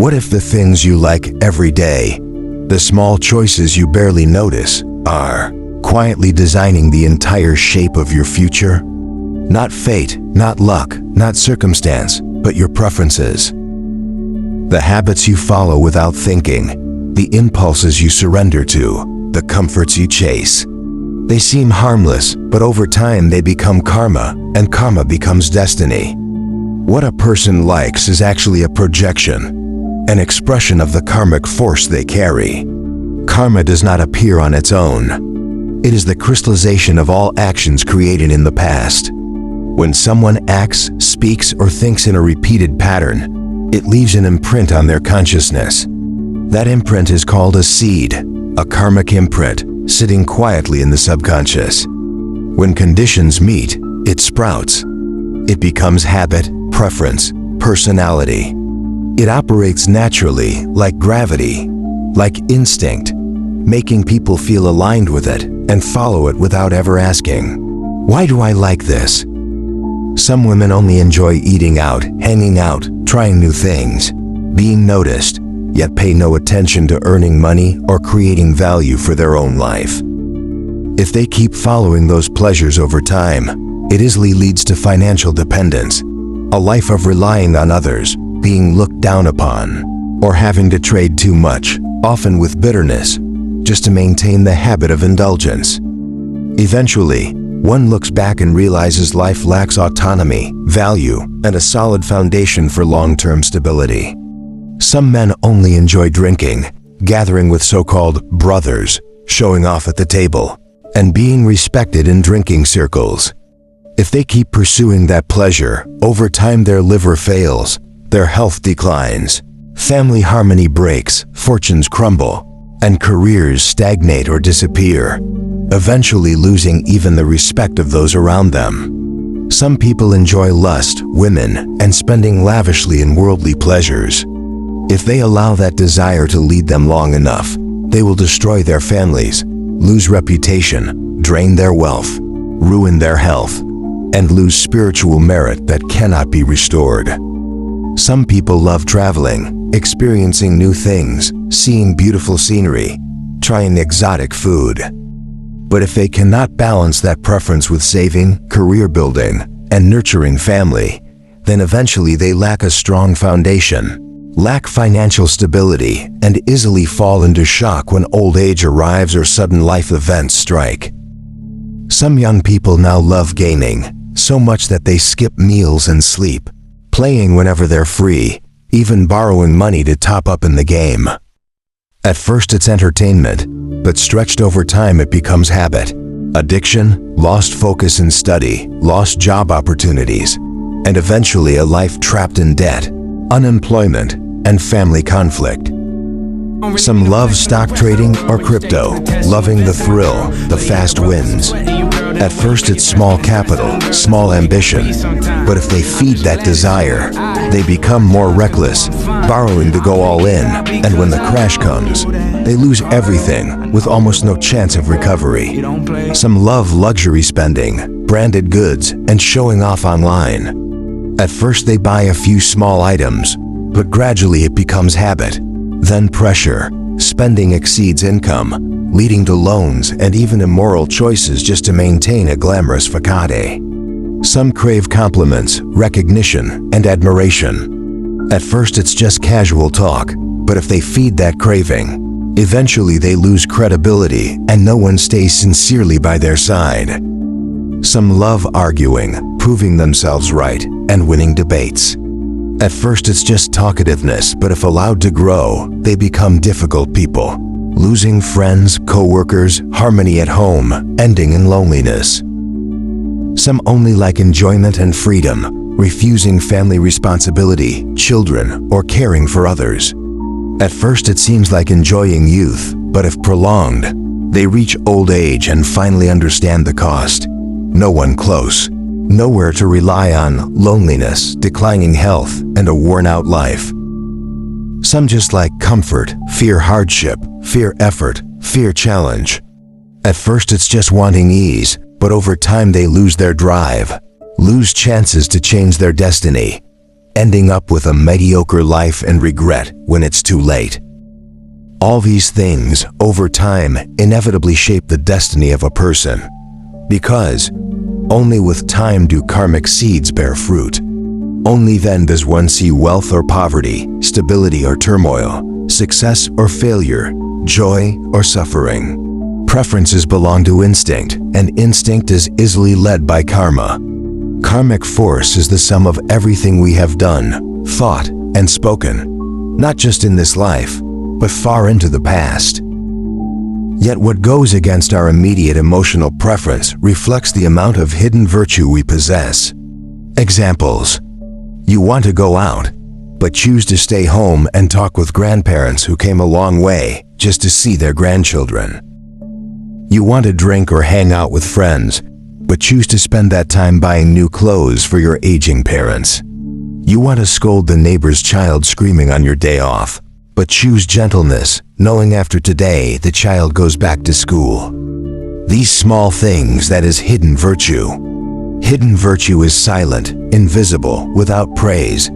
What if the things you like every day, the small choices you barely notice, are quietly designing the entire shape of your future? Not fate, not luck, not circumstance, but your preferences. The habits you follow without thinking, the impulses you surrender to, the comforts you chase. They seem harmless, but over time they become karma, and karma becomes destiny. What a person likes is actually a projection, an expression of the karmic force they carry. Karma does not appear on its own. It is the crystallization of all actions created in the past. When someone acts, speaks, or thinks in a repeated pattern, it leaves an imprint on their consciousness. That imprint is called a seed, a karmic imprint, sitting quietly in the subconscious. When conditions meet, it sprouts. It becomes habit, preference, personality. It operates naturally, like gravity, like instinct, making people feel aligned with it and follow it without ever asking, "Why do I like this?" Some women only enjoy eating out, hanging out, trying new things, being noticed, yet pay no attention to earning money or creating value for their own life. If they keep following those pleasures over time, it easily leads to financial dependence, a life of relying on others, being looked down upon, or having to trade too much, often with bitterness, just to maintain the habit of indulgence. Eventually, one looks back and realizes life lacks autonomy, value, and a solid foundation for long-term stability. Some men only enjoy drinking, gathering with so-called brothers, showing off at the table, and being respected in drinking circles. If they keep pursuing that pleasure, over time their liver fails, their health declines, family harmony breaks, fortunes crumble, and careers stagnate or disappear, eventually losing even the respect of those around them. Some people enjoy lust, women, and spending lavishly in worldly pleasures. If they allow that desire to lead them long enough, they will destroy their families, lose reputation, drain their wealth, ruin their health, and lose spiritual merit that cannot be restored. Some people love traveling, experiencing new things, seeing beautiful scenery, trying exotic food. But if they cannot balance that preference with saving, career building, and nurturing family, then eventually they lack a strong foundation, lack financial stability, and easily fall into shock when old age arrives or sudden life events strike. Some young people now love gaming, so much that they skip meals and sleep, playing whenever they're free, even borrowing money to top up in the game. At first it's entertainment, but stretched over time it becomes habit, addiction, lost focus in study, lost job opportunities, and eventually a life trapped in debt, unemployment, and family conflict. Some love stock trading or crypto, loving the thrill, the fast wins. At first it's small capital, small ambition, but if they feed that desire, they become more reckless, borrowing to go all in, and when the crash comes, they lose everything with almost no chance of recovery. Some love luxury spending, branded goods, and showing off online. At first they buy a few small items, but gradually it becomes habit. Then pressure, spending exceeds income, leading to loans and even immoral choices just to maintain a glamorous facade. Some crave compliments, recognition, and admiration. At first it's just casual talk, but if they feed that craving, eventually they lose credibility and no one stays sincerely by their side. Some love arguing, proving themselves right, and winning debates. At first it's just talkativeness, but if allowed to grow, they become difficult people, losing friends, co-workers, harmony at home, ending in loneliness. Some only like enjoyment and freedom, refusing family responsibility, children, or caring for others. At first it seems like enjoying youth, but if prolonged, they reach old age and finally understand the cost. No one close, nowhere to rely on, loneliness, declining health, and a worn-out life. Some just like comfort, fear hardship, fear effort, fear challenge. At first it's just wanting ease, but over time they lose their drive, lose chances to change their destiny, ending up with a mediocre life and regret when it's too late. All these things, over time, inevitably shape the destiny of a person, because only with time do karmic seeds bear fruit. Only then does one see wealth or poverty, stability or turmoil, success or failure, joy or suffering. Preferences belong to instinct, and instinct is easily led by karma. Karmic force is the sum of everything we have done, thought, and spoken, not just in this life, but far into the past. Yet what goes against our immediate emotional preference reflects the amount of hidden virtue we possess. Examples: you want to go out, but choose to stay home and talk with grandparents who came a long way just to see their grandchildren. You want to drink or hang out with friends, but choose to spend that time buying new clothes for your aging parents. You want to scold the neighbor's child screaming on your day off, but choose gentleness, knowing after today the child goes back to school. These small things, that is hidden virtue. Hidden virtue is silent, invisible, without praise,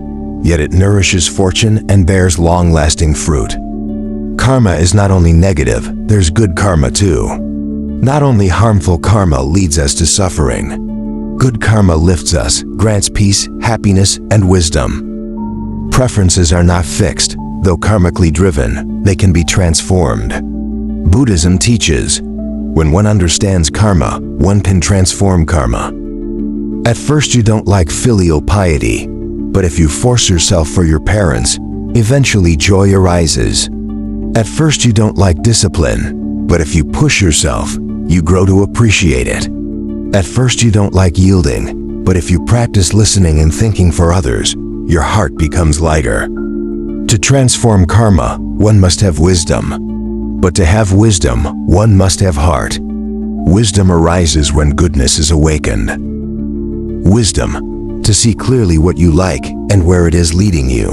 yet it nourishes fortune and bears long-lasting fruit. Karma is not only negative, there's good karma too. Not only harmful karma leads us to suffering. Good karma lifts us, grants peace, happiness, and wisdom. Preferences are not fixed. Though karmically driven, they can be transformed. Buddhism teaches, when one understands karma, one can transform karma. At first you don't like filial piety, but if you force yourself for your parents, eventually joy arises. At first you don't like discipline, but if you push yourself, you grow to appreciate it. At first you don't like yielding, but if you practice listening and thinking for others, your heart becomes lighter. To transform karma, one must have wisdom. But to have wisdom, one must have heart. Wisdom arises when goodness is awakened. Wisdom, to see clearly what you like and where it is leading you.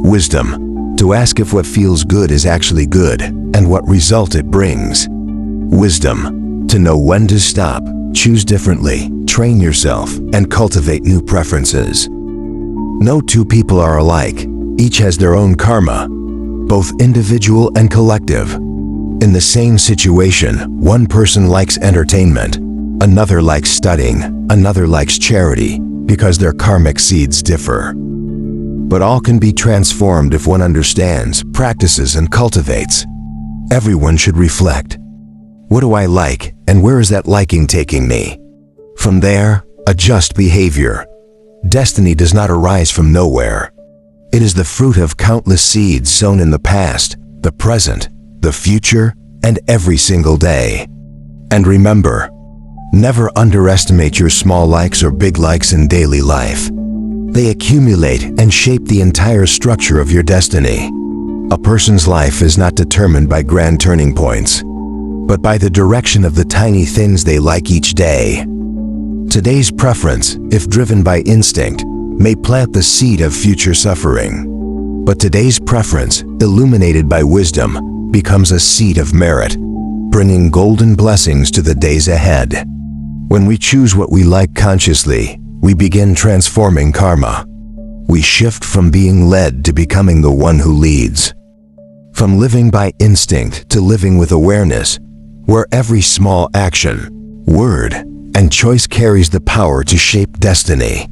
Wisdom, to ask if what feels good is actually good and what result it brings. Wisdom, to know when to stop, choose differently, train yourself, and cultivate new preferences. No two people are alike. Each has their own karma, both individual and collective. In the same situation, one person likes entertainment, another likes studying, another likes charity, because their karmic seeds differ. But all can be transformed if one understands, practices, and cultivates. Everyone should reflect. What do I like, and where is that liking taking me? From there, adjust behavior. Destiny does not arise from nowhere. It is the fruit of countless seeds sown in the past, the present, the future, and every single day. And remember, never underestimate your small likes or big likes in daily life. They accumulate and shape the entire structure of your destiny. A person's life is not determined by grand turning points, but by the direction of the tiny things they like each day. Today's preference, if driven by instinct, may plant the seed of future suffering. But today's preference, illuminated by wisdom, becomes a seed of merit, bringing golden blessings to the days ahead. When we choose what we like consciously, we begin transforming karma. We shift from being led to becoming the one who leads. From living by instinct to living with awareness, where every small action, word, and choice carries the power to shape destiny.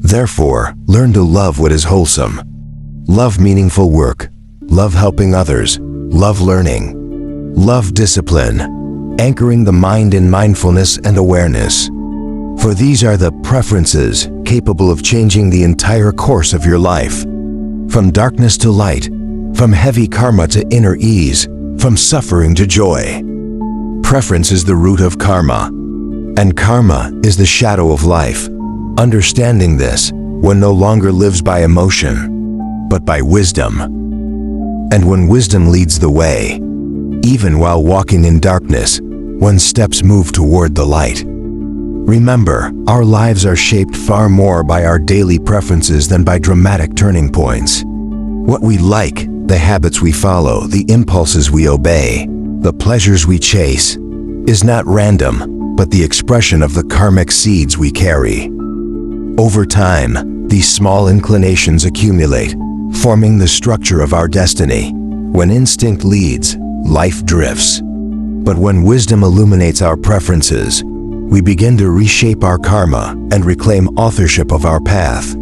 Therefore, learn to love what is wholesome. Love meaningful work. Love helping others. Love learning. Love discipline, anchoring the mind in mindfulness and awareness. For these are the preferences capable of changing the entire course of your life. From darkness to light, from heavy karma to inner ease, from suffering to joy. Preference is the root of karma, and karma is the shadow of life. Understanding this, one no longer lives by emotion, but by wisdom. And when wisdom leads the way, even while walking in darkness, one's steps move toward the light. Remember, our lives are shaped far more by our daily preferences than by dramatic turning points. What we like, the habits we follow, the impulses we obey, the pleasures we chase, is not random, but the expression of the karmic seeds we carry. Over time, These small inclinations accumulate, forming the structure of our destiny. When instinct leads, life drifts. But when wisdom illuminates our preferences, we begin to reshape our karma and reclaim authorship of our path.